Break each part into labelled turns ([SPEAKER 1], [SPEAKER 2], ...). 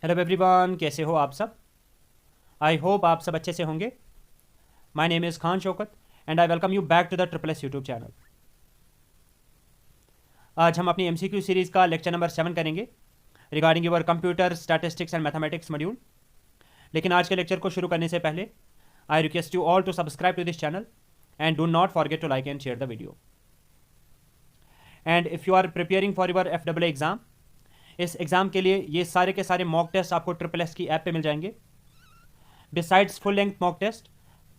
[SPEAKER 1] Hello everyone, कैसे हो आप सब। आई होप आप सब अच्छे से होंगे। My name is Khan Shaukat and I welcome you back to the triple S YouTube channel. आज हम अपनी MCQ सीरीज़ का लेक्चर नंबर 7 करेंगे regarding your computer statistics and mathematics module. लेकिन आज के लेक्चर को शुरू करने से पहले I request you all to subscribe to this channel and do not forget to like and share the video. And if you are preparing for your FAA exam, इस exam के लिए ये सारे के सारे मॉक टेस्ट आपको triple S की app पे मिल जाएंगे। Besides full length mock test,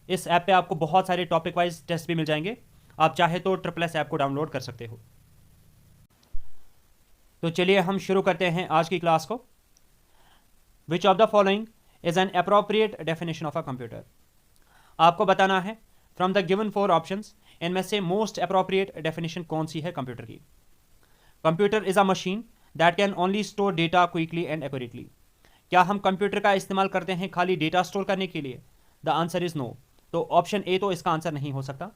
[SPEAKER 1] इस ऐप पे आपको बहुत सारे टॉपिक वाइज टेस्ट भी मिल जाएंगे। आप चाहे तो ट्रिपल एस ऐप को डाउनलोड कर सकते हो। तो चलिए हम शुरू करते हैं आज की क्लास को। विच of the following is an appropriate definition of a computer. आपको बताना है फ्रॉम द गिवन 4 ऑप्शंस इनमें से मोस्ट अप्रोप्रिएट डेफिनेशन कौन सी है कंप्यूटर की। Computer is a machine that can only store data quickly and accurately. क्या हम कंप्यूटर का इस्तेमाल करते हैं खाली डेटा स्टोर करने के लिए? The answer is no. तो ऑप्शन ए तो इसका आंसर नहीं हो सकता।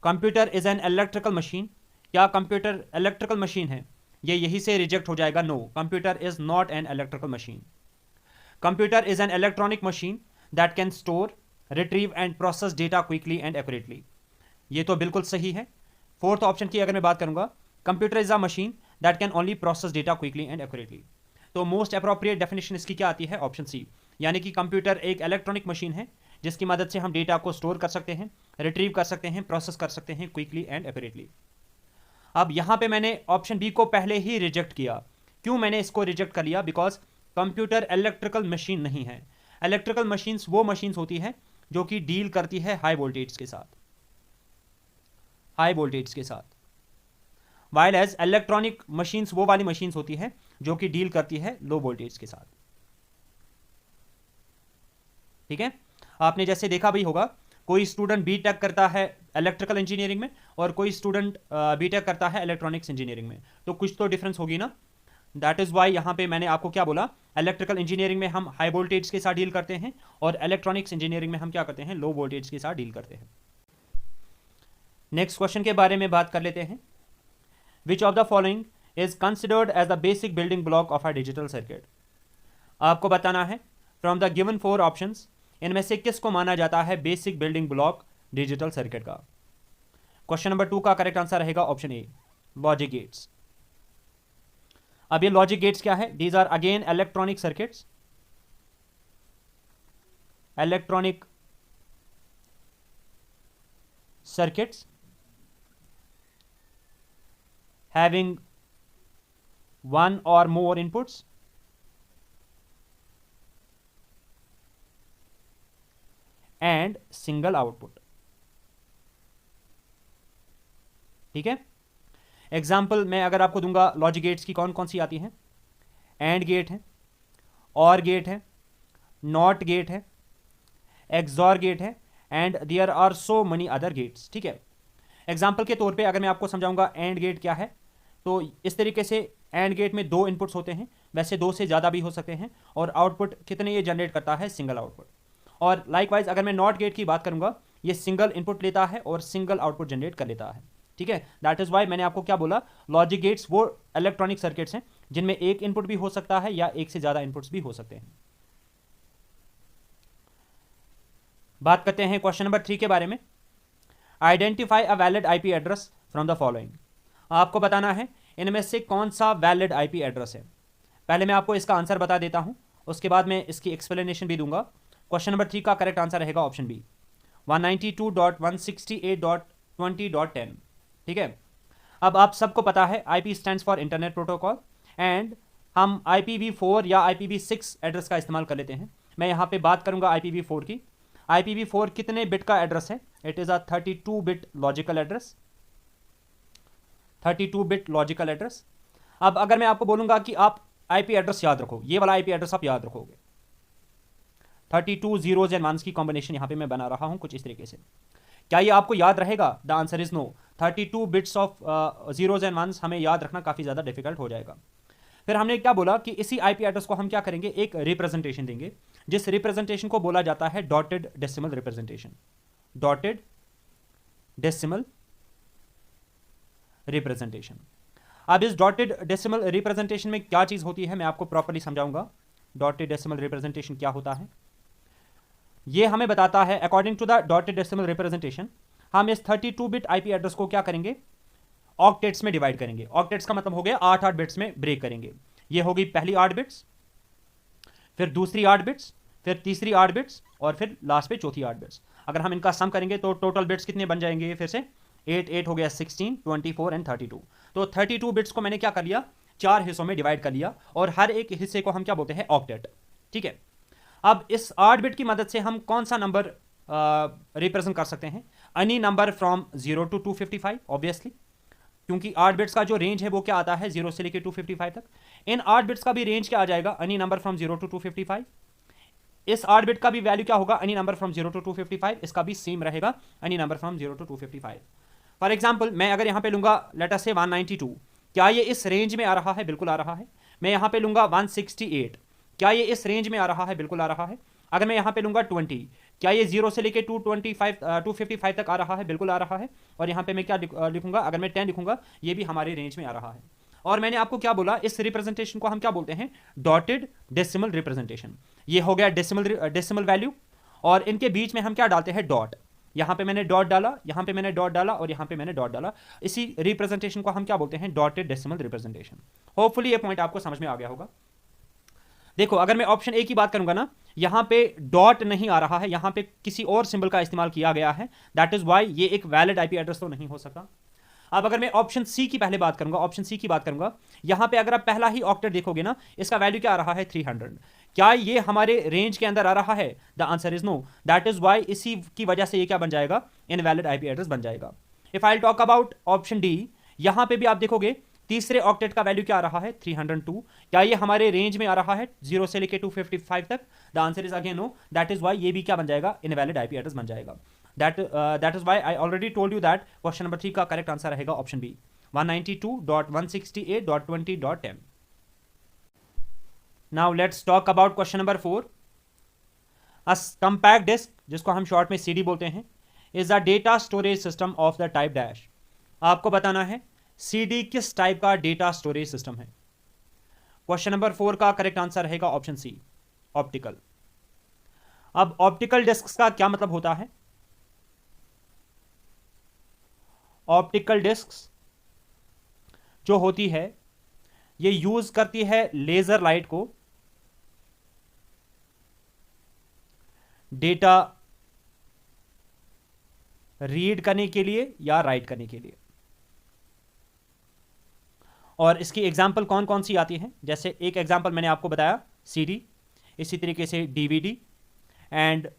[SPEAKER 1] Computer is an electrical machine. क्या कंप्यूटर इलेक्ट्रिकल मशीन है? ये यही से रिजेक्ट हो जाएगा। No, computer is not an electrical machine. Computer is an electronic machine that can store, retrieve and process data quickly and accurately. ये तो बिल्कुल सही है। फोर्थ ऑप्शन की अगर मैं बात करूंगा, computer is a machine that can only process data quickly and accurately. तो मोस्ट अप्रोप्रिएट डेफिनेशन इसकी क्या आती है? ऑप्शन सी, यानी कि कंप्यूटर एक इलेक्ट्रॉनिक मशीन है जिसकी मदद से हम डेटा को स्टोर कर सकते हैं, रिट्रीव कर सकते हैं, प्रोसेस कर सकते हैं क्विकली एंड एक्यूरेटली। अब यहाँ पे मैंने ऑप्शन बी को पहले ही रिजेक्ट किया। क्यों मैंने इसको रिजेक्ट कर लिया? बिकॉज कंप्यूटर इलेक्ट्रिकल मशीन नहीं है। इलेक्ट्रिकल मशीन्स वो मशीन्स होती है जो कि डील करती है हाई वोल्टेज के साथ, हाई वोल्टेज के साथ। वाइल एज इलेक्ट्रॉनिक मशीन्स वो वाली मशीन्स होती है जो कि डील करती है लो वोल्टेज के साथ। ठीक है, आपने जैसे देखा भी होगा, कोई स्टूडेंट बीटेक करता है इलेक्ट्रिकल इंजीनियरिंग में और कोई स्टूडेंट बीटेक करता है इलेक्ट्रॉनिक्स इंजीनियरिंग में, तो कुछ तो डिफरेंस होगी ना। दैट इज वाई यहाँ पे मैंने आपको क्या बोला, इलेक्ट्रिकल इंजीनियरिंग में हम हाई वोल्टेज के साथ डील करते हैं और इलेक्ट्रॉनिक्स इंजीनियरिंग में हम क्या करते हैं, लो वोल्टेज के साथ डील करते हैं। नेक्स्ट क्वेश्चन के बारे में बात कर लेते हैं। Which of the following is considered as the basic building block of a digital circuit. आपको बताना है फ्रॉम द गिवन 4 ऑप्शंस इनमें से किसको माना जाता है basic building block digital circuit का। क्वेश्चन नंबर 2 का करेक्ट आंसर रहेगा ऑप्शन ए, लॉजिक गेट्स। अब ये लॉजिक गेट्स क्या है? These are again electronic circuits, electronic circuits having one or more inputs and single output। ठीक है, एग्जाम्पल मैं अगर आपको दूंगा लॉजिक गेट्स की कौन कौन सी आती हैं। एंड गेट है, और गेट है, नॉट गेट है, एक्सॉर गेट है and there are so many other gates. ठीक है, एग्जाम्पल के तौर पे अगर मैं आपको समझाऊंगा एंड गेट क्या है, तो इस तरीके से एंड गेट में 2 इनपुट्स होते हैं, वैसे 2 से ज़्यादा भी हो सकते हैं, और आउटपुट कितने ये जनरेट करता है? Single output. और लाइकवाइज अगर मैं नॉट गेट की बात करूंगा, ये सिंगल इनपुट लेता है और सिंगल आउटपुट जनरेट कर लेता है। ठीक है, दैट इज़ वाई मैंने आपको क्या बोला, लॉजिक गेट्स वो इलेक्ट्रॉनिक सर्किट्स हैं जिनमें एक इनपुट भी हो सकता है या एक से ज़्यादा इनपुट्स भी हो सकते हैं। बात करते हैं क्वेश्चन नंबर 3 के बारे में। Identify a valid IP address from the following. आपको बताना है इनमें से कौन सा वैलिड IP एड्रेस है। पहले मैं आपको इसका आंसर बता देता हूं, उसके बाद मैं इसकी एक्सप्लेनेशन भी दूंगा। क्वेश्चन नंबर 3 का करेक्ट आंसर रहेगा ऑप्शन बी, 192.168.20.10। ठीक है, अब आप सबको पता है IP stands for internet protocol and हम IPv4 या IPv6 एड्रेस का इस्तेमाल कर लेते हैं। मैं यहाँ पे बात करूँगा IPv4 की। IPv4 कितने बिट का एड्रेस है? It is a 32 bit logical address, 32 bit logical address. अब अगर मैं आपको बोलूंगा कि आप IP एड्रेस याद रखो, ये वाला IP एड्रेस आप याद रखोगे, 32 जीरोज एंड वंस की कॉम्बिनेशन यहाँ पे मैं बना रहा हूँ कुछ इस तरीके से। क्या ये आपको याद रहेगा? The answer is no. 32 bits of zeros and ones हमें याद रखना काफ़ी ज़्यादा डिफिकल्ट हो जाएगा। फिर हमने क्या बोला कि इसी IP एड्रेस को हम क्या करेंगे, एक रिप्रेजेंटेशन देंगे, जिस रिप्रेजेंटेशन को बोला जाता है dotted decimal representation, dotted decimal representation. अब इस डॉटेड डेसिमल रिप्रेजेंटेशन में क्या चीज़ होती है मैं आपको प्रॉपर्ली समझाऊंगा। डॉटेड डेसिमल रिप्रेजेंटेशन क्या होता है ये हमें बताता है। According to the dotted decimal representation हम इस 32 बिट आईपी एड्रेस को क्या करेंगे, ऑक्टेट्स में डिवाइड करेंगे। ऑक्टेट्स का मतलब हो गया 8 बिट्स में ब्रेक करेंगे। ये होगी पहली 8 बिट्स, फिर दूसरी 8 बिट्स, फिर तीसरी 8 बिट्स और फिर लास्ट पे चौथी 8 बिट्स। अगर हम इनका सम करेंगे तो टोटल बिट्स कितने बन जाएंगे, फिर से 8 हो गया 16, 24 एंड 32। तो 32 बिट्स को मैंने क्या कर लिया, 4 हिस्सों में डिवाइड कर लिया और हर एक हिस्से को हम क्या बोलते हैं, ऑक्टेट। ठीक है, अब इस 8 बिट की मदद से हम कौन सा नंबर रिप्रेजेंट कर सकते हैं, any number from 0 to 255 obviously, क्योंकि 8 बिट्स का जो रेंज है वो क्या आता है 0 से लेकर 255 तक। इन 8 बिट्स का भी रेंज क्या आ जाएगा, एनी नंबर फ्रॉम 0 to 255। इस 8 बिट का भी वैल्यू क्या होगा, एनी नंबर फ्रॉम 0 to 255, इसका भी सेम रहेगा, any number from 0 to 255। For example मैं अगर यहाँ पे लूंगा लेट अस से 192, क्या ये इस रेंज में आ रहा है, बिल्कुल आ रहा है। मैं यहाँ पे लूंगा 168, क्या ये इस रेंज में आ रहा है, बिल्कुल आ रहा है। अगर मैं यहाँ पे लूंगा 20, क्या ये 0 से लेके 255 तक आ रहा है, बिल्कुल आ रहा है। और यहाँ पे मैं क्या लिखूंगा, अगर मैं 10 लिखूंगा ये भी हमारे रेंज में आ रहा है। और मैंने आपको क्या बोला, इस रिप्रेजेंटेशन को हम क्या बोलते हैं, डॉटेड डेसिमल रिप्रेजेंटेशन। ये हो गया डेसिमल वैल्यू और इनके बीच में हम क्या डालते हैं, डॉट। यहाँ पे मैंने डॉट डाला, यहाँ पे मैंने डॉट डाला और यहाँ पे मैंने डॉट डाला। इसी रिप्रेजेंटेशन को हम क्या बोलते हैं, डॉटेड डेसिमल रिप्रेजेंटेशन। होपफुली ये पॉइंट आपको समझ में आ गया होगा। देखो अगर मैं ऑप्शन ए की बात करूंगा ना, यहां पे डॉट नहीं आ रहा है, यहां पे किसी और सिंबल का इस्तेमाल किया गया है, दैट इज वाई ये एक वैलिड आईपी एड्रेस तो नहीं हो सकता। अब अगर मैं ऑप्शन सी की पहले बात करूंगा, ऑप्शन सी की बात करूंगा, यहां पे अगर आप पहला ही ऑक्टेट देखोगे ना, इसका वैल्यू क्या आ रहा है, 300। क्या ये हमारे रेंज के अंदर आ रहा है, the answer is no. That is why इसी की वजह से ये क्या बन जाएगा, इनवैलिड आईपी एड्रेस बन जाएगा। If I talk about option D, यहां पे भी आप देखोगे तीसरे ऑक्टेट का वैल्यू क्या आ रहा है, 302। क्या ये हमारे रेंज में आ रहा है 0 से लेके 255 तक, the answer is again no. That is why ये भी क्या बन जाएगा, इनवैलिड आईपी एड्रेस बन जाएगा। That is why I already told you that question number 3 का करेक्ट आंसर रहेगा option B, 192.168.20.10। Now let's talk about question number 4। A compact disc, जिसको हम शॉर्ट में सीडी बोलते हैं, is a data storage system of the type dash. आपको बताना है सीडी किस टाइप का डेटा स्टोरेज सिस्टम है। क्वेश्चन नंबर 4 का करेक्ट आंसर रहेगा ऑप्शन सी, ऑप्टिकल। अब ऑप्टिकल डिस्क का क्या मतलब होता है, ऑप्टिकल डिस्क जो होती है ये यूज करती है लेजर लाइट को डेटा रीड करने के लिए या राइट करने के लिए। और इसकी एग्जाम्पल कौन कौन सी आती हैं, जैसे एक एग्जाम्पल मैंने आपको बताया सीडी, इसी तरीके से डीवीडी एंड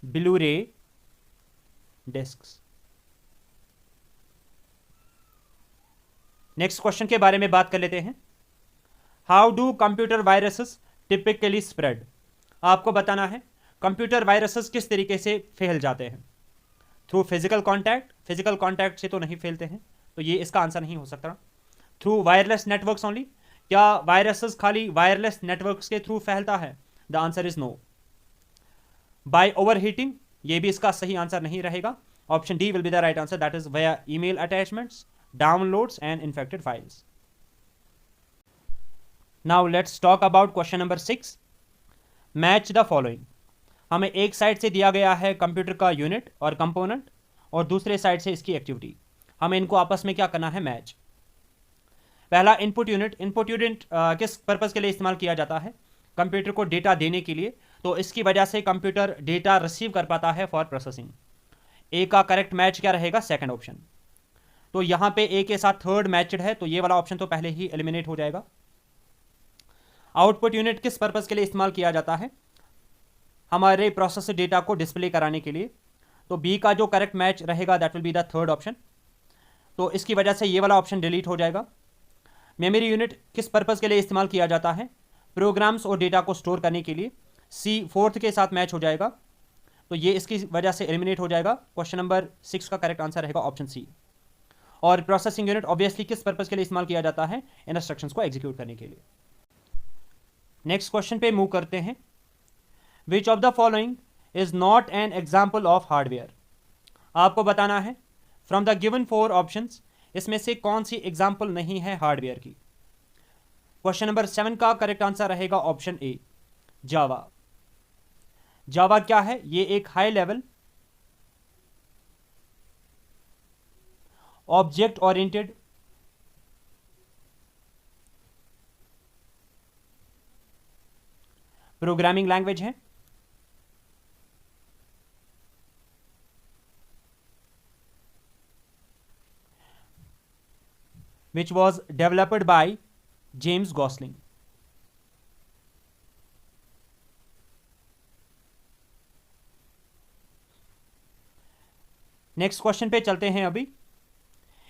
[SPEAKER 1] ब्लू रे डिस्क्स। नेक्स्ट क्वेश्चन के बारे में बात कर लेते हैं। How do computer viruses typically spread. आपको बताना है कंप्यूटर वायरसेस किस तरीके से फैल जाते हैं, through physical contact. Physical contact से तो नहीं फैलते हैं, तो ये इसका आंसर नहीं हो सकता। थ्रू वायरलेस नेटवर्क्स ओनली, क्या वायरसेस खाली वायरलेस नेटवर्क्स के थ्रू फैलता है, the answer is no. By overheating, ये भी इसका सही आंसर नहीं रहेगा। Option D will be the right answer, that is via email attachments, downloads and infected files. Now let's talk about question number 6। Match the following. हमें एक side से दिया गया है कंप्यूटर का यूनिट और कंपोनेंट और दूसरे साइड से इसकी एक्टिविटी, हमें इनको आपस में क्या करना है, मैच। पहला इनपुट यूनिट। इनपुट यूनिट किस पर्पस के लिए इस्तेमाल किया जाता है, कंप्यूटर को डेटा देने के लिए, तो इसकी वजह से कंप्यूटर डेटा रिसीव कर पाता है फॉर प्रोसेसिंग। ए का करेक्ट मैच क्या रहेगा, सेकंड ऑप्शन। तो यहां पे ए के साथ थर्ड मैचड है, तो ये वाला ऑप्शन तो पहले ही एलिमिनेट हो जाएगा। आउटपुट यूनिट किस पर्पस के लिए इस्तेमाल किया जाता है, हमारे प्रोसेस डेटा को डिस्प्ले कराने के लिए, तो बी का जो करेक्ट मैच रहेगा that will be the third option, तो इसकी वजह से ये वाला ऑप्शन डिलीट हो जाएगा। मेमोरी यूनिट किस पर्पस के लिए इस्तेमाल किया जाता है, प्रोग्राम्स और डेटा को स्टोर करने के लिए, सी फोर्थ के साथ मैच हो जाएगा, तो ये इसकी वजह से एलिमिनेट हो जाएगा। क्वेश्चन नंबर 6 का करेक्ट आंसर रहेगा ऑप्शन सी। और प्रोसेसिंग यूनिट ऑब्वियसली किस पर्पस के लिए इस्तेमाल किया जाता है, इंस्ट्रक्शंस को एग्जीक्यूट करने के लिए। नेक्स्ट क्वेश्चन पे मूव करते हैं। Which of the following is not an example of hardware. आपको बताना है फ्रॉम द गिवन 4 ऑप्शंस इसमें से कौन सी एग्जाम्पल नहीं है हार्डवेयर की? क्वेश्चन नंबर 7 का करेक्ट आंसर रहेगा ऑप्शन ए, जावा। जावा क्या है? ये एक high level object oriented programming language है which was developed by James Gosling. Next question पे चलते हैं अभी।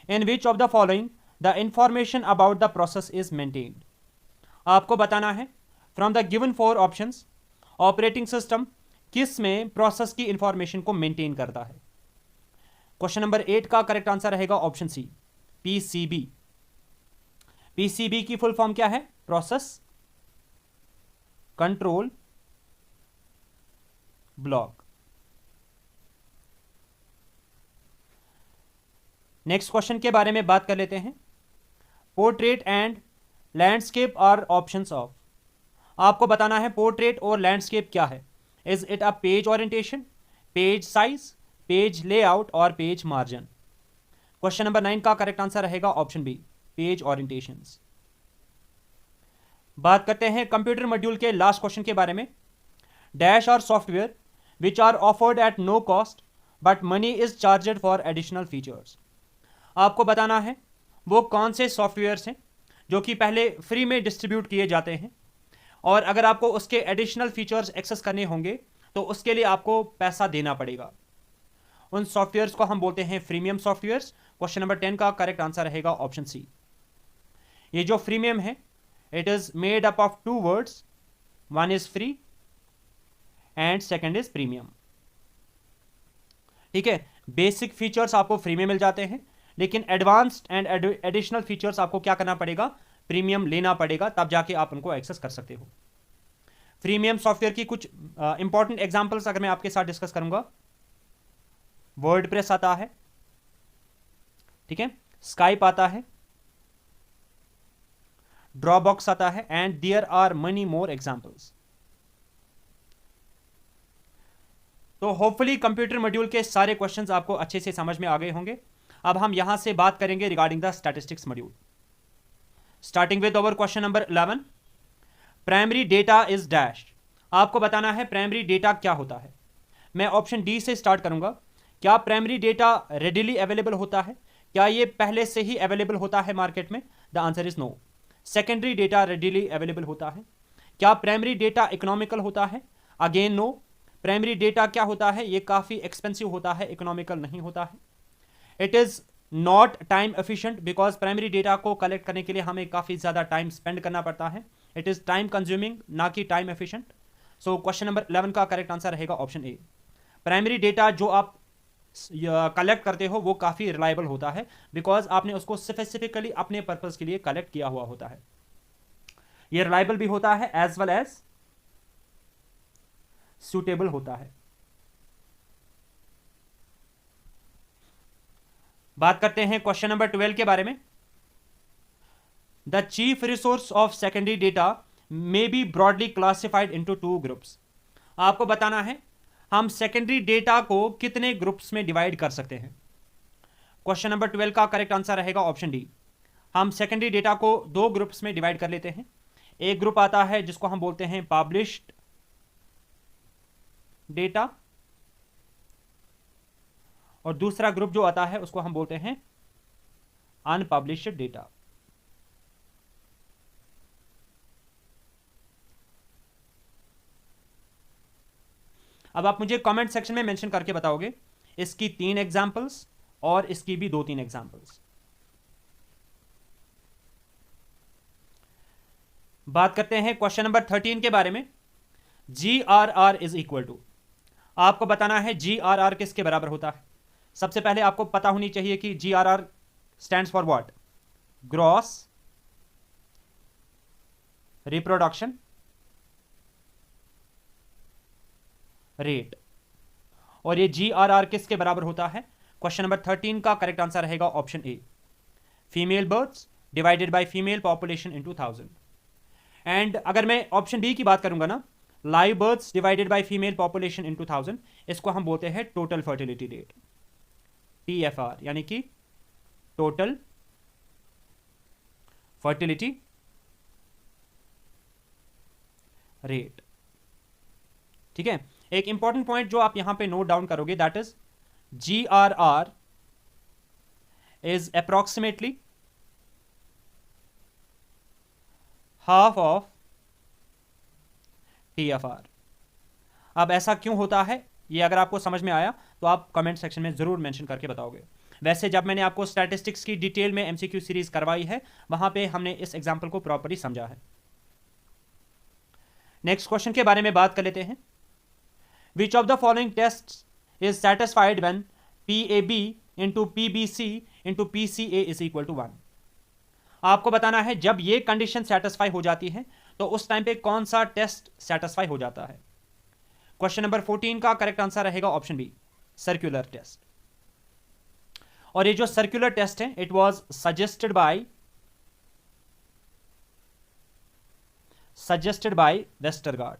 [SPEAKER 1] In which of the following the information about the process is maintained? आपको बताना है from the given 4 options operating system किस में प्रोसेस की इंफॉर्मेशन को मेंटेन करता है? क्वेश्चन नंबर 8 का करेक्ट आंसर रहेगा ऑप्शन सी, पीसीबी। पीसीबी की फुल फॉर्म क्या है? Process control block. Next question के बारे में बात कर लेते हैं। Portrait and landscape are options of. आपको बताना है पोर्ट्रेट और लैंडस्केप क्या है। Is it a page orientation, page size, page layout और पेज मार्जिन? क्वेश्चन नंबर 9 का करेक्ट आंसर रहेगा ऑप्शन बी, पेज ओरिएंटेशंस। बात करते हैं कंप्यूटर मॉड्यूल के लास्ट क्वेश्चन के बारे में। Dash are software which are offered at no cost but money is charged for additional features. आपको बताना है वो कौन से सॉफ्टवेयर्स हैं जो कि पहले फ्री में डिस्ट्रीब्यूट किए जाते हैं और अगर आपको उसके एडिशनल फीचर्स एक्सेस करने होंगे तो उसके लिए आपको पैसा देना पड़ेगा। उन सॉफ्टवेयर्स को हम बोलते हैं फ्रीमियम सॉफ्टवेयर्स। क्वेश्चन नंबर 10 का करेक्ट आंसर रहेगा ऑप्शन सी। ये जो फ्रीमियम है it is made up of 2 words, one is free and second is premium. ठीक है, बेसिक फीचर्स आपको फ्री में मिल जाते हैं लेकिन एडवांस्ड एंड एडिशनल फीचर्स आपको क्या करना पड़ेगा? प्रीमियम लेना पड़ेगा, तब जाके आप उनको एक्सेस कर सकते हो। प्रीमियम सॉफ्टवेयर की कुछ इंपॉर्टेंट एग्जांपल्स अगर मैं आपके साथ डिस्कस करूंगा। वर्डप्रेस आता है, ठीक है, स्काइप आता है, ड्रॉबॉक्स आता है and there are many more examples. तो होपफुली कंप्यूटर मॉड्यूल के सारे क्वेश्चंस आपको अच्छे से समझ में आ गए होंगे। अब हम यहां से बात करेंगे regarding the statistics module, starting with our question number 11। Primary data is dash. आपको बताना है प्राइमरी डेटा क्या होता है। मैं ऑप्शन डी से स्टार्ट करूंगा। क्या प्राइमरी डेटा रेडिली अवेलेबल होता है? क्या ये पहले से ही अवेलेबल होता है मार्केट में? The answer is no. Secondary data readily available होता है। क्या प्राइमरी डेटा इकोनॉमिकल होता है? Again no. प्राइमरी डेटा क्या होता है? ये काफ़ी एक्सपेंसिव होता है, इकोनॉमिकल नहीं होता है। It is not time efficient because primary data को कलेक्ट करने के लिए हमें काफ़ी ज़्यादा टाइम स्पेंड करना पड़ता है। इट इज़ टाइम कंज्यूमिंग, ना कि time efficient. So question number 11 का करेक्ट आंसर रहेगा ऑप्शन ए। प्राइमरी डेटा जो आप कलेक्ट करते हो वो काफ़ी रिलायबल होता है बिकॉज आपने उसको स्पेसिफिकली अपने पर्पज़ के लिए कलेक्ट किया हुआ होता है। ये रिलायबल भी होता है एज वेल एज सूटेबल होता है। बात करते हैं क्वेश्चन नंबर 12 के बारे में। The chief resource of secondary data may be broadly classified into 2 groups. आपको बताना है हम सेकेंडरी डेटा को कितने ग्रुप्स में डिवाइड कर सकते हैं। क्वेश्चन नंबर 12 का करेक्ट आंसर रहेगा ऑप्शन डी। हम सेकेंडरी डेटा को 2 ग्रुप्स में डिवाइड कर लेते हैं। एक ग्रुप आता है जिसको हम बोलते हैं पब्लिश्ड डेटा और दूसरा ग्रुप जो आता है उसको हम बोलते हैं अनपब्लिश्ड डेटा। अब आप मुझे कमेंट सेक्शन में मेंशन करके बताओगे इसकी 3 एग्जांपल्स और इसकी भी 2-3 एग्जांपल्स। बात करते हैं क्वेश्चन नंबर 13 के बारे में। GRR is equal to. आपको बताना है GRR किसके बराबर होता है। सबसे पहले आपको पता होनी चाहिए कि GRR stands for what? Gross reproduction rate. और ये GRR किसके बराबर होता है? क्वेश्चन नंबर 13 का करेक्ट आंसर रहेगा option A, female birds divided by female population in 2000। And अगर मैं ऑप्शन बी की बात करूंगा ना, live birds divided by female population in 2000, इसको हम बोलते हैं टोटल फर्टिलिटी रेट, TFR, यानी कि टोटल फर्टिलिटी रेट। ठीक है, एक इंपॉर्टेंट पॉइंट जो आप यहां पे नोट डाउन करोगे, that is GRR is approximately half of TFR। अब ऐसा क्यों होता है, ये अगर आपको समझ में आया तो आप कमेंट सेक्शन में जरूर मेंशन करके बताओगे। वैसे जब मैंने आपको स्टैटिस्टिक्स की डिटेल में MCQ सीरीज करवाई है, वहां पे हमने इस एग्जांपल को प्रॉपर्ली समझा है। नेक्स्ट क्वेश्चन के बारे में बात कर लेते हैं। Which of the following test is satisfied when PAB into PBC into PCA is equal to 1। आपको बताना है जब ये कंडीशन सेटिस्फाई हो जाती है तो उस टाइम पे कौन सा टेस्ट सेटिस्फाई हो जाता है। क्वेश्चन नंबर 14 का करेक्ट आंसर रहेगा ऑप्शन बी, सर्कुलर टेस्ट। और ये जो सर्कुलर टेस्ट है, it was suggested by Westergaard.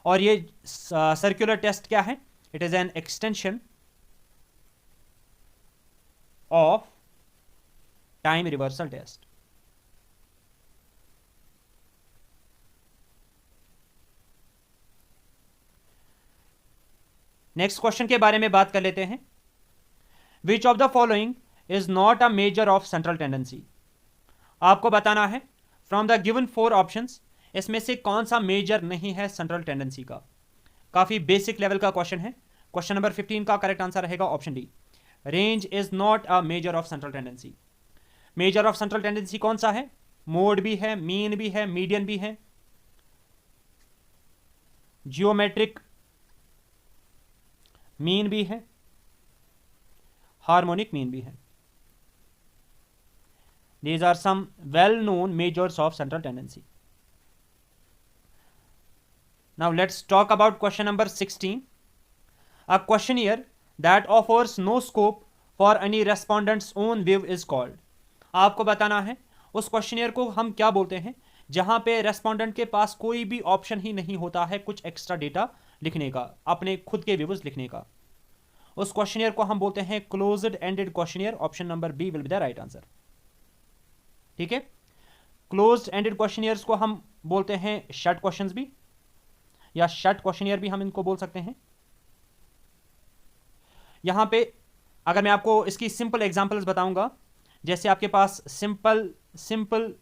[SPEAKER 1] और ये सर्कुलर टेस्ट क्या है, it is an extension of time reversal test. Next question के बारे में बात कर लेते हैं। Which of the following is not a measure of central tendency. आपको बताना है फ्रॉम द गिवन 4 ऑप्शंस इसमें से कौन सा मेजर नहीं है सेंट्रल टेंडेंसी का। काफी बेसिक लेवल का क्वेश्चन है। क्वेश्चन नंबर 15 का करेक्ट आंसर रहेगा option D, range is not a measure of central tendency. Major of central tendency कौन सा है, मोड भी है, मीन भी है, मीडियन भी है, जियोमेट्रिक मीन भी है, हार्मोनिक मीन भी है। These are some well-known measures of central tendency. Now let's talk about question number 16. A questionnaire that offers no scope for any respondent's own view is called. आपको बताना है उस questionnaire को हम क्या बोलते हैं जहां पे रेस्पोंडेंट के पास कोई भी ऑप्शन ही नहीं होता है कुछ एक्स्ट्रा डेटा लिखने का, अपने खुद के व्यूज लिखने का। उस क्वेश्चनियर को हम बोलते हैं closed ended questionnaire. Option number B will be the right answer. ठीक है, क्लोज्ड एंडेड क्वेश्चनियर्स को हम बोलते हैं शॉर्ट क्वेश्चंस भी, या शॉर्ट क्वेश्चनियर भी हम इनको बोल सकते हैं। यहां पे अगर मैं आपको इसकी सिंपल एग्जांपल्स बताऊंगा, जैसे आपके पास सिंपल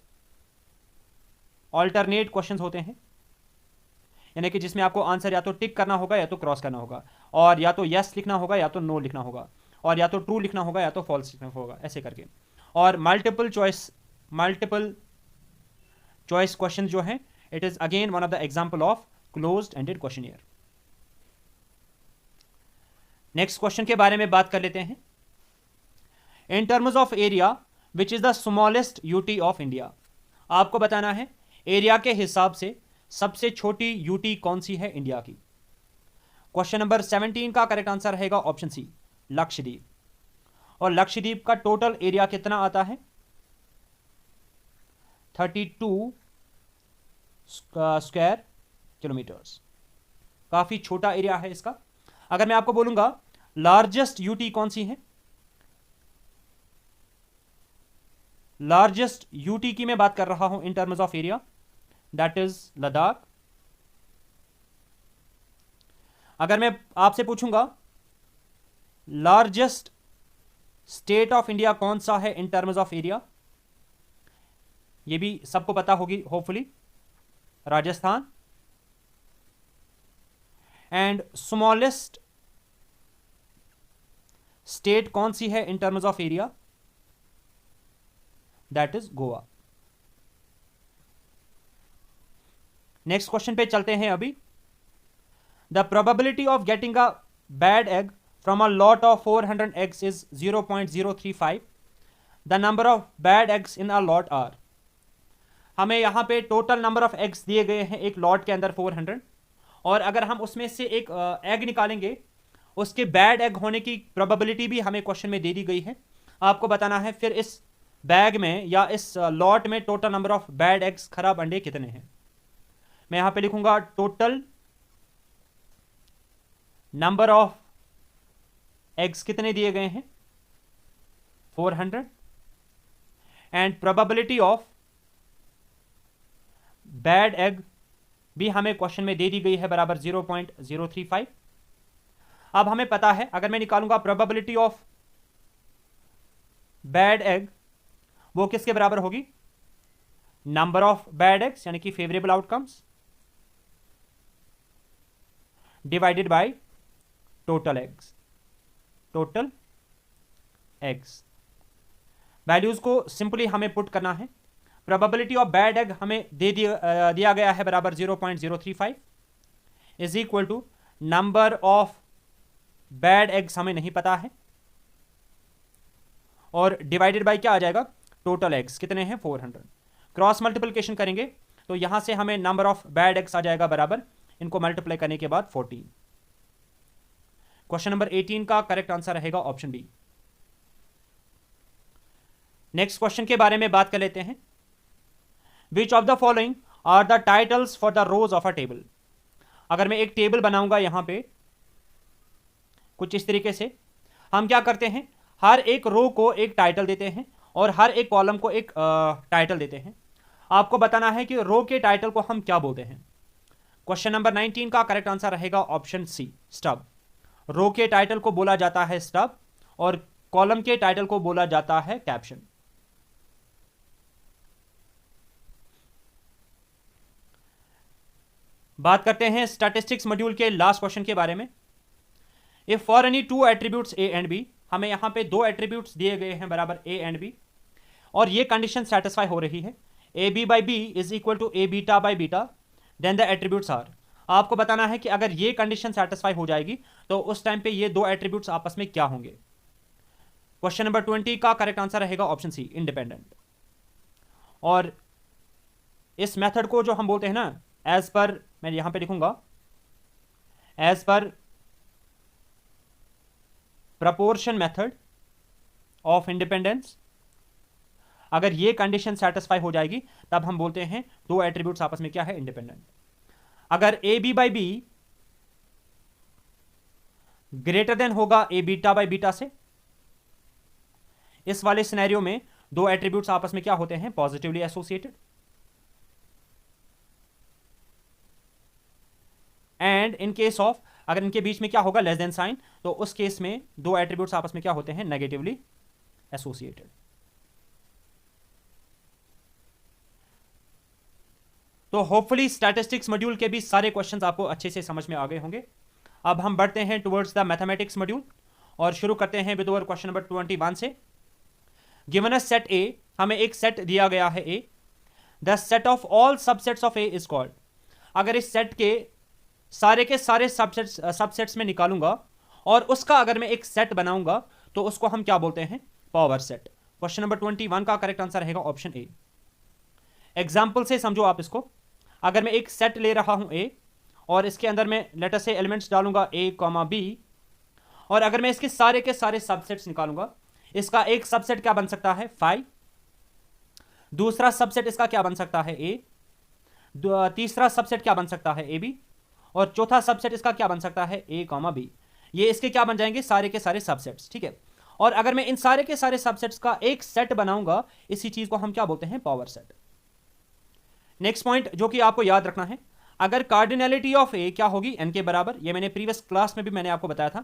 [SPEAKER 1] ऑल्टरनेट क्वेश्चंस होते हैं, यानी कि जिसमें आपको आंसर या तो टिक करना होगा या तो क्रॉस करना होगा, और या तो यस लिखना होगा या तो नो लिखना होगा, और या तो ट्रू लिखना होगा या तो फॉल्स लिखना होगा, ऐसे करके। और मल्टीपल चॉइस क्वेश्चन जो है, it is again one of the example of closed ended questionnaire. Next question के बारे में बात कर लेते हैं। इन terms of area which is the smallest UT of India. आपको बताना है एरिया के हिसाब से सबसे छोटी यूटी कौन सी है इंडिया की। क्वेश्चन नंबर 17 का करेक्ट आंसर रहेगा ऑप्शन सी, लक्षद्वीप। और लक्षद्वीप का टोटल एरिया कितना आता है, 32 स्क्वायर किलोमीटर्स। काफी छोटा एरिया है इसका। अगर मैं आपको बोलूंगा लार्जेस्ट यूटी कौन सी है, लार्जेस्ट यूटी की मैं बात कर रहा हूं इन terms of area, that is Ladakh. अगर मैं आपसे पूछूंगा लार्जेस्ट स्टेट ऑफ इंडिया कौन सा है इन टर्म्स ऑफ एरिया, ये भी सबको पता होगी hopefully, Rajasthan. And smallest state कौन सी है in terms of area, that is Goa. Next question पे चलते हैं अभी। The probability of getting a bad egg from a lot of 400 eggs is 0.035। The number of bad eggs in a lot are. हमें यहां पे टोटल नंबर ऑफ एग्स दिए गए हैं एक लॉट के अंदर 400, और अगर हम उसमें से एक एग निकालेंगे उसके बैड एग होने की प्रोबेबिलिटी भी हमें क्वेश्चन में दे दी गई है। आपको बताना है फिर इस बैग में या इस लॉट में total number of bad eggs, खराब अंडे कितने हैं। मैं यहां पे लिखूंगा टोटल नंबर ऑफ एग्स कितने दिए गए हैं 400 and probability of bad egg भी हमें क्वेश्चन में दे दी गई है बराबर 0.035। अब हमें पता है अगर मैं निकालूंगा प्रोबेबिलिटी ऑफ बैड एग वो किसके बराबर होगी, नंबर ऑफ बैड एग्स यानी कि favourable outcomes divided by total eggs. Total eggs values को सिंपली हमें पुट करना है। प्रोबेबिलिटी ऑफ बैड एग हमें दिया गया है बराबर 0.035 is equal to number of bad eggs हमें नहीं पता है और डिवाइडेड बाय क्या आ जाएगा, टोटल एग्स कितने हैं 400। क्रॉस मल्टीप्लिकेशन करेंगे तो यहां से हमें नंबर ऑफ बैड एग्स आ जाएगा बराबर, इनको मल्टीप्लाई करने के बाद 14। क्वेश्चन नंबर 18 का करेक्ट आंसर रहेगा ऑप्शन बी। नेक्स्ट क्वेश्चन के बारे में बात कर लेते हैं। Which of the following are the titles for the rows of a table. अगर मैं एक टेबल बनाऊंगा यहां पे कुछ इस तरीके से, हम क्या करते हैं हर एक रो को एक टाइटल देते हैं और हर एक कॉलम को एक टाइटल देते हैं। आपको बताना है कि रो के टाइटल को हम क्या बोलते हैं। क्वेश्चन नंबर 19 का करेक्ट आंसर रहेगा ऑप्शन सी, स्टब। रो के टाइटल को बोला जाता है स्टब और कॉलम के टाइटल को बोला जाता है कैप्शन। बात करते हैं स्टैटिस्टिक्स मॉड्यूल के लास्ट क्वेश्चन के बारे में। If for any two attributes A and B, हमें यहां पे दो एट्रीब्यूट्स दिए गए हैं बराबर ए एंड बी और ये कंडीशन सेटिस्फाई हो रही है, A B by B is equal to A beta by beta, then the attributes are. आपको बताना है कि अगर ये कंडीशन सेटिस्फाई हो जाएगी तो उस टाइम पे ये दो एट्रीब्यूट्स आपस में क्या होंगे। क्वेश्चन नंबर 20 का करेक्ट आंसर रहेगा ऑप्शन सी, इंडिपेंडेंट। और इस मेथड को जो हम बोलते हैं ना, एज पर, मैं यहां पे लिखूंगा as per proportion method of independence, अगर ये कंडीशन सेटिस्फाई हो जाएगी तब हम बोलते हैं दो एट्रीब्यूट्स आपस में क्या है, इंडिपेंडेंट। अगर A B by B greater than होगा ए बीटा बाई बीटा से, इस वाले सिनेरियो में दो एट्रीब्यूट्स आपस में क्या होते हैं, positively associated. And in case of, अगर इनके बीच में क्या होगा, लेस देन साइन, तो उस केस में दो एट्रीब्यूट्स आपस में क्या होते हैं, नेगेटिवली एसोसिएटेड। तो होपफुली स्टैटिस्टिक्स मॉड्यूल के भी सारे क्वेश्चंस आपको अच्छे से समझ में आ गए होंगे। अब हम बढ़ते हैं टुवर्ड्स द मैथमेटिक्स मॉड्यूल और शुरू करते हैं विद ओवर क्वेश्चन नंबर 21 से। गिवन अ सेट ए, हमें एक सेट दिया गया है A, the set of all subsets of A is called. अगर इस सेट के सारे सबसेट्स में निकालूंगा और उसका अगर मैं एक सेट बनाऊंगा तो उसको हम क्या बोलते हैं, पावर सेट। क्वेश्चन नंबर 21 का करेक्ट आंसर रहेगा ऑप्शन ए। एग्जाम्पल से समझो आप इसको। अगर मैं एक सेट ले रहा हूं ए और इसके अंदर मैं लेटर से एलिमेंट्स डालूंगा ए कॉमा बी, और अगर मैं इसके सारे के सारे सबसेट्स निकालूंगा, इसका एक सबसेट क्या बन सकता है, 5। दूसरा सबसेट इसका क्या बन सकता है, ए। तीसरा सबसेट क्या बन सकता है, ए बी। और चौथा सबसेट इसका क्या बन सकता है, ए कॉमा बी। ये इसके क्या बन जाएंगे, सारे के सारे सबसेट्स, ठीक है। और अगर मैं इन सारे के सारे सबसेट्स का एक सेट बनाऊंगा, इसी चीज को हम क्या बोलते हैं, पावर सेट। नेक्स्ट पॉइंट जो कि आपको याद रखना है, अगर कार्डिनैलिटी ऑफ ए क्या होगी, एन के बराबर, ये मैंने प्रीवियस क्लास में भी मैंने आपको बताया था।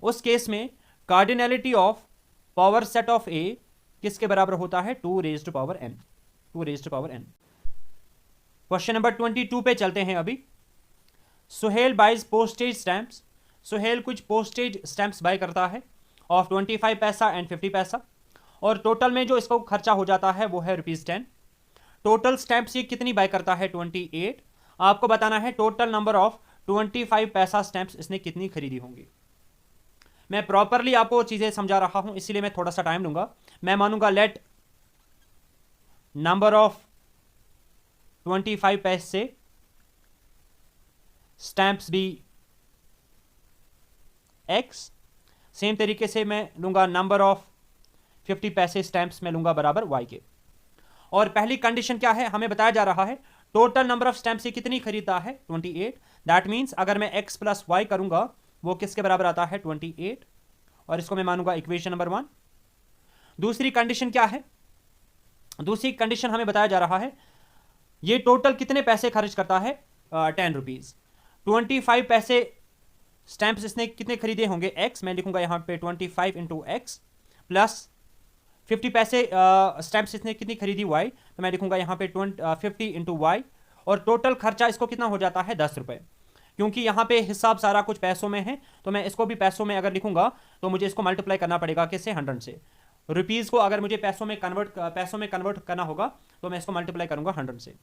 [SPEAKER 1] उस केस में cardinality of power set of A किसके बराबर होता है, 2 raised to power n। 2 raised to power n। Question number 22 पे चलते हैं अभी। Suhail buys postage stamps. Suhail कुछ पोस्टेज स्टैंप्स बाय करता है ऑफ 25 पैसा एंड 50 पैसा, और टोटल में जो इसको खर्चा हो जाता है वो है ₹10। टोटल स्टैंप्स ये कितनी बाय करता है, 28। आपको बताना है टोटल नंबर ऑफ 25 पैसा स्टैंप्स इसने कितनी खरीदी होंगी। मैं प्रॉपरली आपको चीजें समझा रहा हूं, इसीलिए मैं थोड़ा सा टाइम लूंगा। मैं मानूंगा लेट नंबर ऑफ 25 पैसे स्टैंप्स बी एक्स, सेम तरीके से मैं लूंगा नंबर ऑफ 50 पैसे स्टैंप्स में लूंगा बराबर वाई के। और पहली कंडीशन क्या है, हमें बताया जा रहा है टोटल नंबर ऑफ स्टैंप से कितनी खरीदता है 28। दैट मीन्स अगर मैं x प्लस वाई करूंगा वो किसके बराबर आता है 28, और इसको मैं मानूंगा इक्वेशन नंबर 1। दूसरी कंडीशन क्या है, दूसरी कंडीशन हमें बताया जा रहा है ये टोटल कितने पैसे खर्च करता है 10 रुपीज। 25 पैसे स्टैंप्स इसने कितने खरीदे होंगे x, मैं लिखूंगा यहां पे 25 इंटू एक्स, प्लस 50 पैसे स्टैंप्स इसने कितनी खरीदी y, तो मैं लिखूंगा यहां पे 50 इंटू वाई, और टोटल खर्चा इसको कितना हो जाता है 10 रुपए। क्योंकि यहाँ पे हिसाब सारा कुछ पैसों में है तो मैं इसको भी पैसों में अगर लिखूंगा तो मुझे इसको मल्टीप्लाई करना पड़ेगा किससे 100 से। रुपीज़ को अगर मुझे पैसों में कन्वर्ट करना होगा तो मैं इसको मल्टीप्लाई करूंगा 100 से।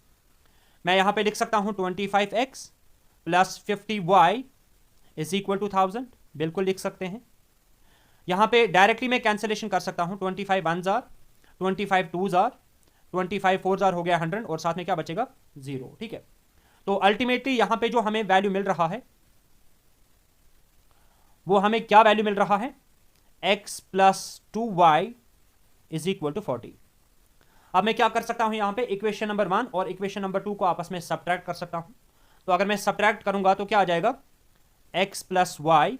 [SPEAKER 1] मैं यहाँ पे लिख सकता हूँ 25x plus 50y is equal to 1000, बिल्कुल लिख सकते हैं। यहाँ पे डायरेक्टली मैं कैंसिलेशन कर सकता हूँ 25 1 जार, 25 2 जार, 25 4 जार हो गया 100, और साथ में क्या बचेगा 0। ठीक है, तो अल्टीमेटली यहां पे जो हमें वैल्यू मिल रहा है वो हमें क्या वैल्यू मिल रहा है, x plus 2y is equal to 40। अब मैं क्या कर सकता हूं यहां पे इक्वेशन नंबर 1 और इक्वेशन नंबर 2 को आपस में सब्ट्रैक्ट कर सकता हूं। तो अगर मैं सब्ट्रैक्ट करूंगा तो क्या आ जाएगा, x plus y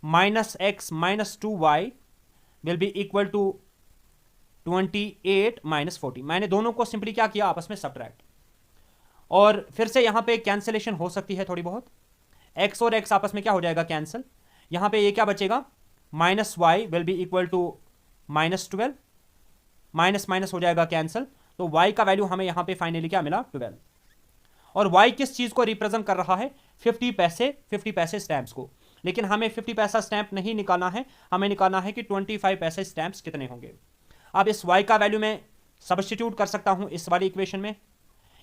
[SPEAKER 1] minus x minus 2y will be equal to 28 minus 40। मैंने दोनों को सिंपली क्या किया, आपस में सब्ट्रैक्ट, और फिर से यहां पे कैंसिलेशन हो सकती है थोड़ी बहुत। x और x आपस में क्या हो जाएगा कैंसिल, यहां पे ये क्या बचेगा, minus y will be equal to minus 12, minus minus हो जाएगा कैंसिल, तो y का वैल्यू हमें यहां पे फाइनली क्या मिला 12। और y किस चीज को रिप्रेजेंट कर रहा है, 50 पैसे स्टैंप्स को। लेकिन हमें 50 पैसा स्टैंप नहीं निकालना है, हमें निकालना है कि 25 पैसे स्टैंप्स कितने होंगे। अब इस y का वैल्यू मैं सब्स्टिट्यूट कर सकता हूं इस वाली इक्वेशन में।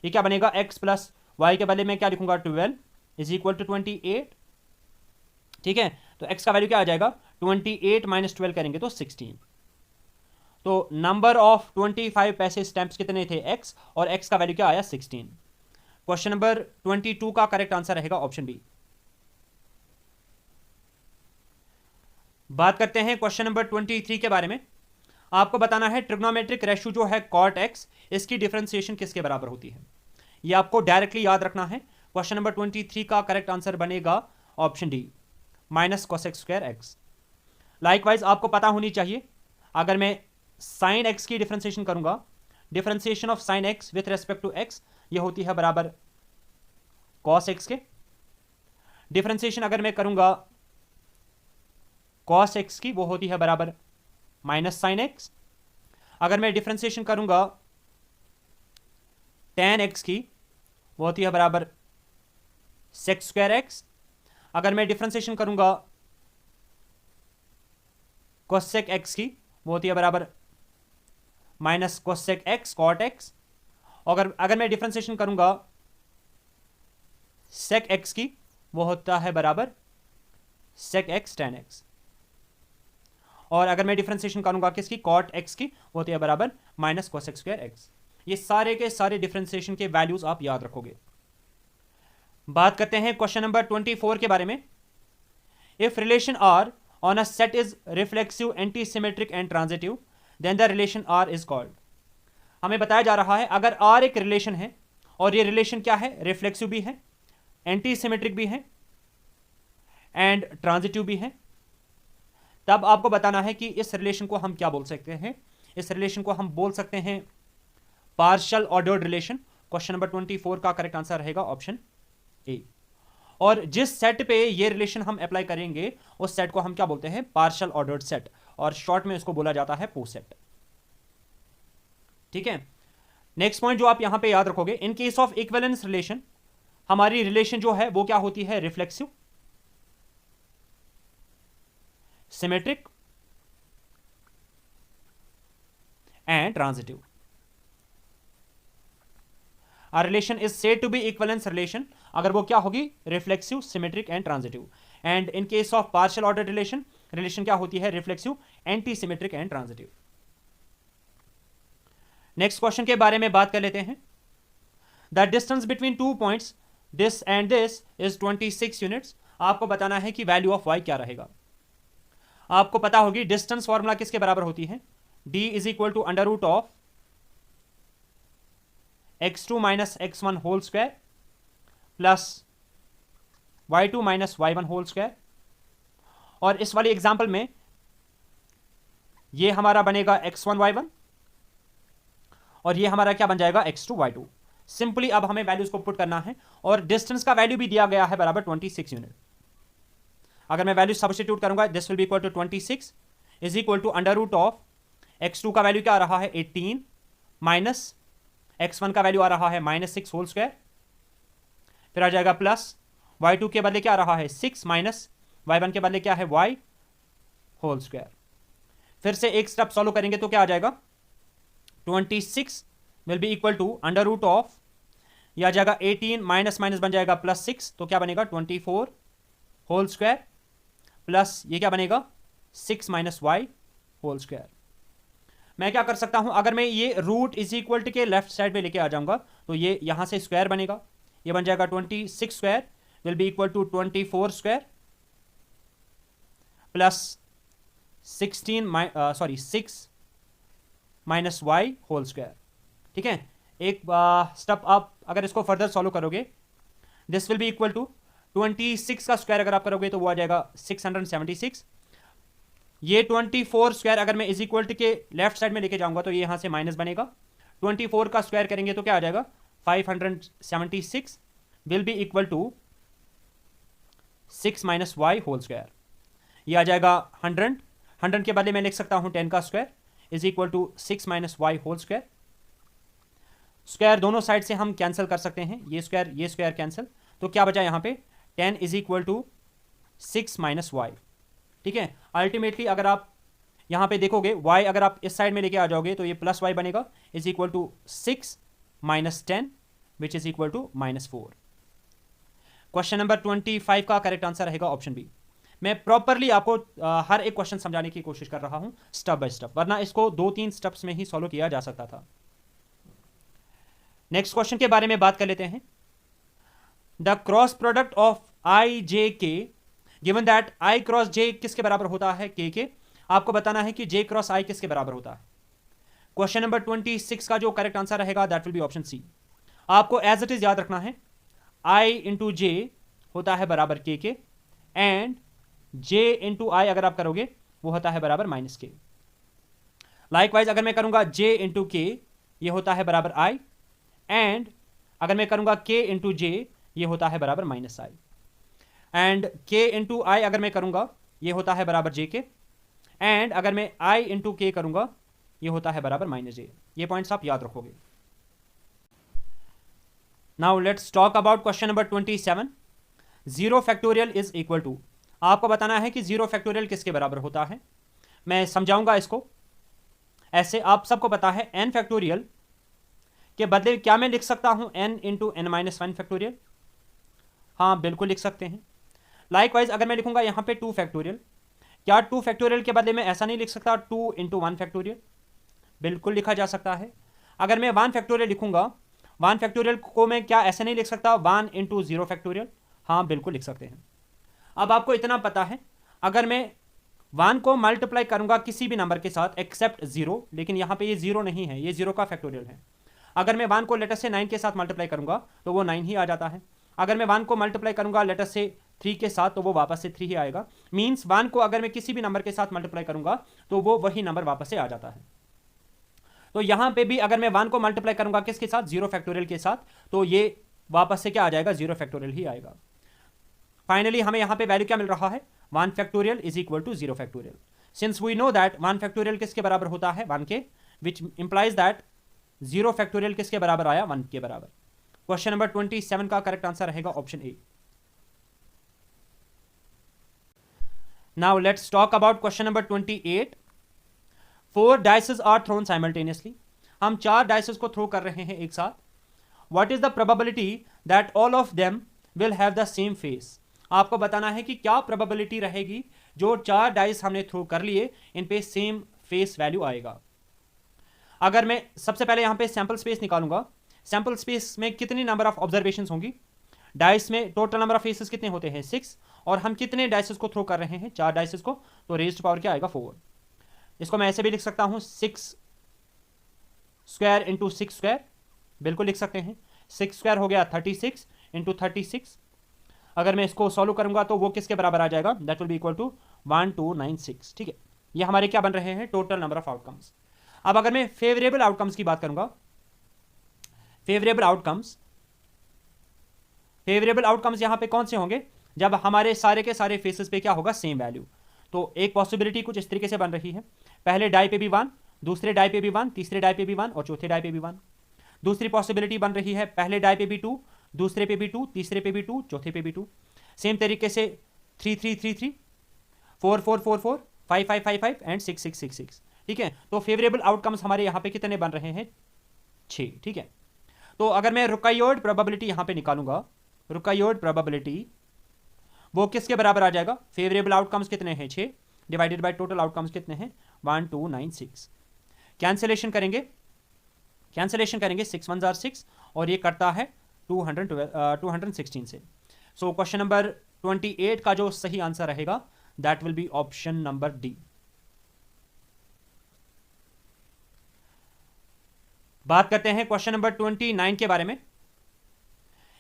[SPEAKER 1] ये क्या बनेगा, x प्लस वाई के बदले में क्या लिखूंगा 12 इज इक्वल टू 28। ठीक है, तो x का वैल्यू क्या आ जाएगा, 28 माइनस 12 करेंगे तो 16। तो नंबर ऑफ 25 पैसे स्टैंप्स कितने थे x, और x का वैल्यू क्या आया 16। क्वेश्चन नंबर 22 का करेक्ट आंसर रहेगा ऑप्शन बी। बात करते हैं क्वेश्चन नंबर 23 के बारे में। आपको बताना है ट्रिग्नोमेट्रिक रेशियो जो है कॉट एक्स, इसकी डिफरेंशिएशन किसके बराबर होती है। ये आपको डायरेक्टली याद रखना है। क्वेश्चन नंबर 23 का करेक्ट आंसर बनेगा option D, minus cosec square x. Likewise आपको पता होनी चाहिए, अगर मैं साइन एक्स की डिफरेंशिएशन करूंगा, differentiation of sine x with respect to x ये होती है बराबर कॉस एक्स के। डिफरेंशिएशन अगर मैं करूंगा कॉस एक्स की वो होती है बराबर माइनस साइन एक्स। अगर मैं डिफरेंशिएशन करूंगा tan एक्स की वो होती है बराबर सेक स्क्वायर एक्स। अगर मैं डिफरेंशिएशन करूंगा कोसेक एक्स की वो होती है बराबर minus cosec x cot x. अगर मैं डिफरेंशिएशन करूंगा सेक एक्स की वो होता है बराबर सेक एक्स tan एक्स। और अगर मैं डिफरेंशिएशन करूंगा किसकी, कॉट एक्स की, वो होती है बराबर माइनस कोसेक स्क्वायर एक्स। ये सारे के सारे डिफरेंशिएशन के वैल्यूज आप याद रखोगे। बात करते हैं क्वेश्चन नंबर 24 के बारे में। If relation R on a set is reflexive, anti symmetric and transitive, then the relation R is called. हमें बताया जा रहा है अगर आर एक रिलेशन है और ये रिलेशन क्या है, रिफ्लेक्सिव भी है, एंटी सिमेट्रिक भी है एंड ट्रांजिटिव भी है, तब आपको बताना है कि इस रिलेशन को हम क्या बोल सकते हैं। इस रिलेशन को हम बोल सकते हैं partial ordered relation. Question number 24 का करेक्ट आंसर रहेगा ऑप्शन ए। और जिस सेट पे ये रिलेशन हम अप्लाई करेंगे उस सेट को हम क्या बोलते हैं, पार्शियल ऑर्डर्ड सेट, और शॉर्ट में इसको बोला जाता है पो सेट। ठीक है, नेक्स्ट पॉइंट जो आप यहां पे याद रखोगे, in case of equivalence relation हमारी रिलेशन जो है वो क्या होती है, reflexive, symmetric and transitive. A relation is said to be equivalence relation अगर वो क्या होगी, reflexive, symmetric and transitive. And in case of partial order relation, relation क्या होती है, reflexive, anti symmetric and transitive. Next question के बारे में बात कर लेते हैं। The distance between 2 points this and this is 26 units. आपको बताना है कि वैल्यू ऑफ वाई क्या रहेगा। आपको पता होगी डिस्टेंस फॉर्मूला किसके बराबर होती है, d is equal to under root of x2 minus x1 whole square plus y2 minus y1 whole square. और इस वाली एग्जांपल में ये हमारा बनेगा x1 y1 और ये हमारा क्या बन जाएगा x2 y2। सिंपली अब हमें वैल्यूज को पुट करना है और डिस्टेंस का वैल्यू भी दिया गया है बराबर 26 यूनिट। अगर मैं वैल्यू सब्स्टिट्यूट करूंगा this will be equal to 26 is equal to under root of x2 का वैल्यू क्या आ रहा है 18 माइनस x1 का वैल्यू आ रहा है -6 होल स्क्वायर, फिर आ जाएगा प्लस y2 के बदले क्या आ रहा है 6 माइनस y1 के बदले क्या है y होल स्क्वायर। फिर से एक स्टेप सॉल्व करेंगे तो क्या आ जाएगा 26 will be equal to under root of, यह आ जाएगा 18 माइनस माइनस बन जाएगा +6 तो क्या बनेगा 24 होल स्क्वायर प्लस ये क्या बनेगा 6 माइनस वाई होल स्क्वायर। मैं क्या कर सकता हूं, अगर मैं ये रूट इज इक्वल टू के लेफ्ट साइड पे लेके आ जाऊंगा तो ये यहां से स्क्वायर बनेगा, ये बन जाएगा 26 square will be equal to 24 square plus 6 minus y whole square. ठीक है, एक स्टेप आप अगर इसको फर्दर सॉल्व करोगे this will be equal to 26 का स्क्वायर अगर आप करोगे तो वो आ जाएगा 676। ये 24 स्क्वायर अगर मैं इज इक्वल टू के लेफ्ट साइड में लेके जाऊंगा तो ये यहां से माइनस बनेगा, 24 का स्क्वायर करेंगे तो क्या आ जाएगा 576 will be equal to 6 minus y whole square. ये आ जाएगा 100 के बदले मैं लिख सकता हूं 10 का square is equal to 6 minus y whole square. Square दोनों साइड से हम कैंसिल कर सकते हैं, ये स्क्वायर कैंसिल, तो क्या बचा यहां पे 10 is equal to 6 minus y. ठीक है, अल्टीमेटली अगर आप यहां पे देखोगे y अगर आप इस साइड में लेके आ जाओगे तो ये प्लस वाई बनेगा is equal to 6 minus 10 which is equal to -4। Question number 25 का करेक्ट आंसर रहेगा ऑप्शन बी। मैं प्रॉपरली आपको हर एक क्वेश्चन समझाने की कोशिश कर रहा हूं स्टेप बाय स्टेप, वरना इसको 2-3 स्टेप्स में ही सॉल्व किया जा सकता था। नेक्स्ट क्वेश्चन के बारे में बात कर लेते हैं। द क्रॉस प्रोडक्ट ऑफ आई जे के गिवन दैट आई क्रॉस जे किसके बराबर होता है के आपको बताना है कि जे क्रॉस आई किसके बराबर होता है। क्वेश्चन नंबर 26 का जो करेक्ट आंसर रहेगा that will be option C. आपको एज इट इज याद रखना है आई इंटू जे होता है बराबर के एंड जे इंटू आई अगर आप करोगे वो होता है बराबर -k। लाइकवाइज अगर मैं करूंगा जे इंटू के ये होता है बराबर आई एंड अगर मैं करूंगा k इंटू जे ये होता है बराबर -i एंड k इंटू आई अगर मैं करूंगा ये होता है बराबर j के एंड अगर मैं i इंटू के करूंगा ये होता है बराबर -j। ये पॉइंट्स आप याद रखोगे। Now let's talk about question number 27। 0 factorial is equal to, आपको बताना है कि 0 फैक्टोरियल किसके बराबर होता है। मैं समझाऊंगा इसको ऐसे, आप सबको पता है n फैक्टोरियल के बदले क्या मैं लिख सकता हूं n इंटू n-1 फैक्टोरियल, हाँ बिल्कुल लिख सकते हैं। लाइकवाइज अगर मैं लिखूंगा यहां पे 2 फैक्टोरियल, क्या 2 फैक्टोरियल के बदले में ऐसा नहीं लिख सकता 2 इंटू 1 फैक्टोरियल, बिल्कुल लिखा जा सकता है। अगर मैं 1 फैक्टोरियल लिखूंगा 1 फैक्टोरियल को मैं क्या ऐसे नहीं लिख सकता 1 इंटू 0 फैक्टोरियल, हाँ बिल्कुल लिख सकते हैं। अब आपको इतना पता है अगर मैं 1 को मल्टीप्लाई करूंगा किसी भी नंबर के साथ एक्सेप्ट 0, लेकिन यहां पे ये 0 नहीं है, ये 0 का फैक्टोरियल है। अगर मैं 1 को लेटर से 9 के साथ मल्टीप्लाई करूंगा तो वो 9 ही आ जाता है। अगर मैं 1 को मल्टीप्लाई करूंगा लेटर से 3 के साथ तो वो वापस से 3 ही आएगा। मींस 1 को अगर मैं किसी भी नंबर के साथ मल्टीप्लाई करूंगा तो वो वही नंबर वापस से आ जाता है। तो यहां पे भी अगर मैं 1 को मल्टीप्लाई करूंगा किसके साथ 0 फैक्टोरियल के साथ तो ये वापस से क्या आ जाएगा 0 फैक्टोरियल ही आएगा। फाइनली हमें यहां पे वैल्यू क्या मिल रहा है 1 factorial is equal to 0 factorial. Since we know that 1 factorial किसके बराबर होता है 1 के, विच इंप्लाइज दैट 0 फैक्टोरियल किसके बराबर आया 1 के बराबर। क्वेश्चन नंबर 27 का करेक्ट आंसर रहेगा option A. Now let's talk about question number 28। 4 dices are thrown simultaneously, हम 4 डाइसेस को थ्रो कर रहे हैं एक साथ। What is the probability that all of them will have the same face, आपको बताना है कि क्या प्रोबेबिलिटी रहेगी जो 4 डाइस हमने थ्रो कर लिए इन पे सेम फेस वैल्यू आएगा। अगर मैं सबसे पहले यहां पे सैंपल स्पेस निकालूंगा, सैंपल स्पेस में कितनी नंबर ऑफ ऑब्जर्वेशंस होंगी, डाइस में टोटल नंबर ऑफ फेसेस कितने होते हैं 6 और हम कितने डाइसेस को थ्रो कर रहे हैं, 4 डाइसेस को, तो रेज्ड पावर क्या आएगा 4। इसको मैं ऐसे भी लिख सकता हूं 6 स्क्वायर इंटू 6 स्क्वायर, बिल्कुल लिख सकते हैं। 6 स्क्वायर हो गया 36 इंटू 36। अगर मैं इसको सॉल्व करूंगा तो वो किसके बराबर आ जाएगा, that will be equal to 1296। ठीक है, ये हमारे क्या बन रहे हैं, टोटल नंबर ऑफ आउटकम्स। अब अगर मैं फेवरेबल आउटकम्स की बात करूंगा, फेवरेबल आउटकम्स यहां पे कौन से होंगे, जब हमारे सारे के सारे फेसेस पे क्या होगा, सेम वैल्यू। तो एक पॉसिबिलिटी कुछ इस तरीके से बन रही है, पहले डाई पे भी 1, दूसरे डाई पे भी 1, तीसरे डाई पे भी 1 और चौथे डाई पे भी 1। दूसरी पॉसिबिलिटी बन रही है, पहले डाई पे भी 2, दूसरे पे भी 2, तीसरे पे भी 2, चौथे पे भी 2। सेम तरीके से 3 3 3 3, 4 4 4 4, 5 5 5 5 एंड 6 6 6 6। ठीक है, तो फेवरेबल आउटकम्स हमारे यहाँ पे कितने बन रहे हैं, 6। ठीक है, तो अगर मैं रुकायोड प्रोबेबिलिटी यहाँ पे निकालूंगा, रुकायोड प्रोबेबिलिटी वो किसके बराबर आ जाएगा, फेवरेबल आउटकम्स कितने हैं 6 डिवाइडेड बाय टोटल आउटकम्स कितने हैं 1296। कैंसिलेशन करेंगे 6 1 जार 6 और ये करता है 216 से। सो क्वेश्चन नंबर 28 का जो सही आंसर रहेगा that will be option number D. बात करते हैं क्वेश्चन नंबर 29 के बारे में।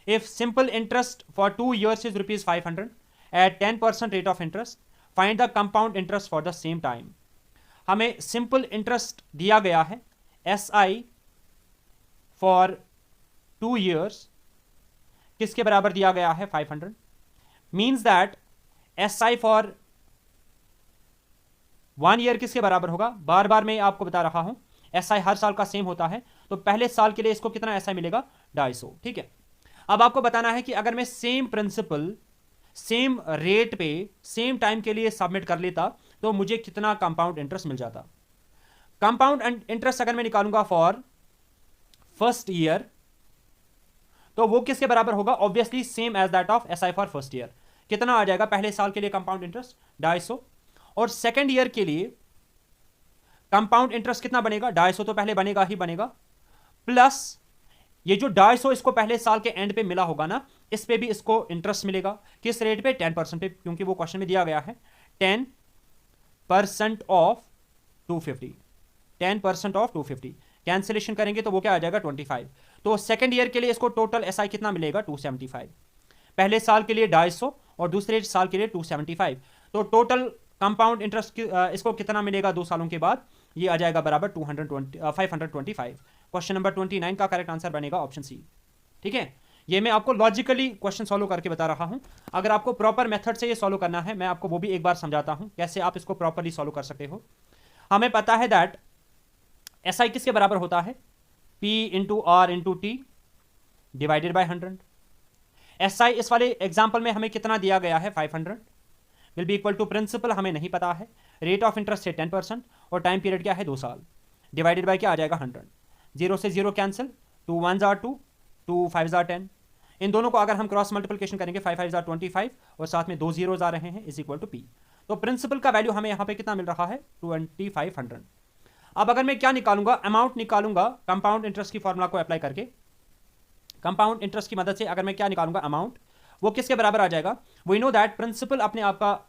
[SPEAKER 1] If simple interest for 2 years is ₹500 at 10% rate of interest, find the compound interest for the same time. हमें सिंपल इंटरेस्ट दिया गया है SI फॉर 2 years, किसके बराबर दिया गया है 500, means that SI for 1 year किसके बराबर होगा, बार बार मैं आपको बता रहा हूं SI हर साल का सेम होता है, तो पहले साल के लिए इसको कितना SI मिलेगा 250। ठीक है, अब आपको बताना है कि अगर मैं सेम प्रिंसिपल सेम रेट पे सेम टाइम के लिए सबमिट कर लेता तो मुझे कितना कंपाउंड इंटरेस्ट मिल जाता। कंपाउंड इंटरेस्ट अगर मैं निकालूंगा फॉर फर्स्ट ईयर तो वो किसके बराबर होगा, obviously same as that of SI for first year. कितना आ जाएगा पहले साल के लिए कंपाउंड इंटरेस्ट 250, और सेकेंड ईयर के लिए कंपाउंड इंटरेस्ट कितना बनेगा 250 तो पहले बनेगा ही बनेगा, प्लस ये जो 250 इसको पहले साल के एंड पे मिला होगा ना, इस पे भी इसको इंटरेस्ट मिलेगा, किस रेट पे 10% पे, क्योंकि वो क्वेश्चन में दिया गया है 10% ऑफ 250, 10% ऑफ 250। कैंसिलेशन करेंगे तो वो क्या आ जाएगा 25। तो सेकेंड ईयर के लिए इसको टोटल SI कितना मिलेगा 275, पहले साल के लिए 250 और दूसरे साल के लिए 275, तो टोटल कंपाउंड इंटरेस्ट इसको कितना मिलेगा 2 सालों के बाद, ये आ जाएगा बराबर 525। क्वेश्चन नंबर 29 का करेक्ट आंसर बनेगा ऑप्शन सी। ठीक है, ये मैं आपको लॉजिकली क्वेश्चन सॉल्व करके बता रहा हूं। अगर आपको प्रॉपर मेथड से ये सॉल्व करना है, मैं आपको वो भी एक बार समझाता हूं कैसे आप इसको प्रॉपरली सॉल्व कर सकते हो। हमें पता है दैट SI किसके बराबर होता है, P into R into T divided by 100। SI इस वाले एग्जाम्पल में हमें कितना दिया गया है 500 will be equal to principal हमें नहीं पता है, रेट ऑफ इंटरेस्ट है 10% और टाइम पीरियड क्या है 2 साल, डिवाइडेड बाय क्या आ जाएगा 100। 0 से 0 कैंसिल, 2 1 जार 2, 2 5 जार 10। इन दोनों को अगर हम क्रॉस मल्टीप्लिकेशन करेंगे 5 5 जार 25 और साथ में 2 जीरोज आ रहे हैं इज इक्वल टू P। तो प्रिंसिपल का वैल्यू हमें यहाँ पे कितना मिल रहा है 2500। अब अगर मैं क्या निकालूंगा, अमाउंट निकालूंगा कंपाउंड इंटरेस्ट की फॉर्मूला को अप्लाई करके। कंपाउंड इंटरेस्ट की मदद से अगर मैं क्या निकालूंगा अमाउंट, वो किसके बराबर आ जाएगा, वी नो दैट प्रिंसिपल अपने आप का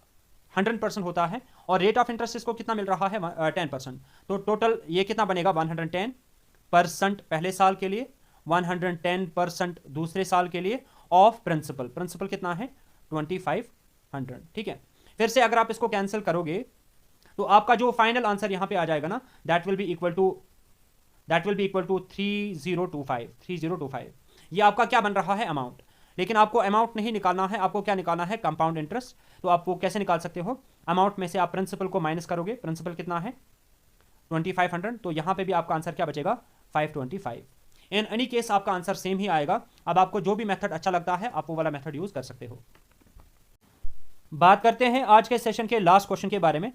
[SPEAKER 1] 100% होता है और रेट ऑफ इंटरेस्ट इसको कितना मिल रहा है 10%, तो टोटल ये कितना बनेगा 110% पहले साल के लिए, 110% दूसरे साल के लिए ऑफ प्रिंसिपल। प्रिंसिपल कितना है 2500। ठीक है, फिर से अगर आप इसको कैंसिल करोगे तो आपका जो फाइनल आंसर यहां पे आ जाएगा ना, that will be equal to 3025। ये आपका क्या बन रहा है अमाउंट, लेकिन आपको अमाउंट नहीं निकालना है, आपको क्या निकालना है कंपाउंड इंटरेस्ट। तो आपको कैसे निकाल सकते हो, अमाउंट में से आप प्रिंसिपल को माइनस करोगे, प्रिंसिपल कितना है 2500, तो यहां पे भी आपका आंसर क्या बचेगा 525। इन एनी केस आपका आंसर सेम ही आएगा। अब आपको जो भी मेथड अच्छा लगता है आप वो वाला मेथड यूज कर सकते हो। बात करते हैं आज के सेशन के लास्ट क्वेश्चन के बारे में।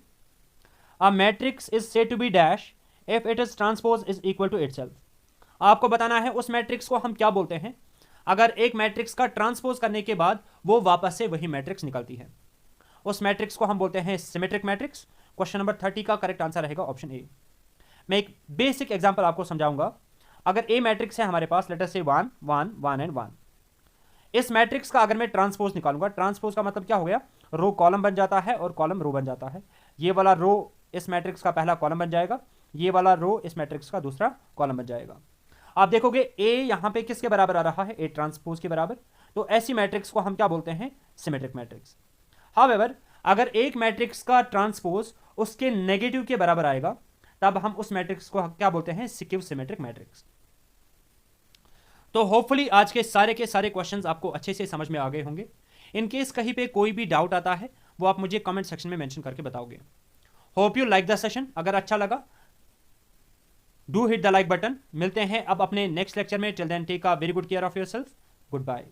[SPEAKER 1] A matrix is said to be dash if it is transpose is equal to itself. आपको बताना है उस मैट्रिक्स को हम क्या बोलते हैं अगर एक मैट्रिक्स का ट्रांसपोज करने के बाद वो वापस से वही मैट्रिक्स निकलती है। उस मैट्रिक्स को हम बोलते हैं सिमेट्रिक मैट्रिक्स। क्वेश्चन नंबर 30 का करेक्ट आंसर रहेगा ऑप्शन ए। मैं एक बेसिक एग्जांपल आपको समझाऊंगा। अगर ए मैट्रिक्स है हमारे पास, लेट अस से 1 1 1 एंड 1, इस मैट्रिक्स का अगर मैं ट्रांसपोज निकालूंगा, ट्रांसपोज का मतलब क्या हो गया, रो कॉलम बन जाता है और कॉलम रो बन जाता है। ये वाला रो इस मैट्रिक्स का पहला कॉलम बन जाएगा, ये वाला रो इस मैट्रिक्स का दूसरा कॉलम बन जाएगा। आप देखोगे ए यहां पे किसके बराबर आ रहा है, ए ट्रांसपोज के बराबर। तो ऐसी मैट्रिक्स को हम क्या बोलते हैं, सिमेट्रिक मैट्रिक्स। हाउएवर अगर एक मैट्रिक्स का ट्रांसपोज उसके नेगेटिव के बराबर आएगा तब हम उस मैट्रिक्स को क्या बोलते हैं, स्क्यू सिमेट्रिक मैट्रिक्स। तो होपफुली आज के सारे क्वेश्चंस आपको अच्छे से समझ में आ गए होंगे। इन केस कहीं पे कोई भी डाउट आता है वो आप मुझे कमेंट सेक्शन में मेंशन करके बताओगे। Hope you like the session. अगर अच्छा लगा do hit the like button. मिलते हैं अब अपने नेक्स्ट लेक्चर में। Till then take a very good care of yourself. Good bye.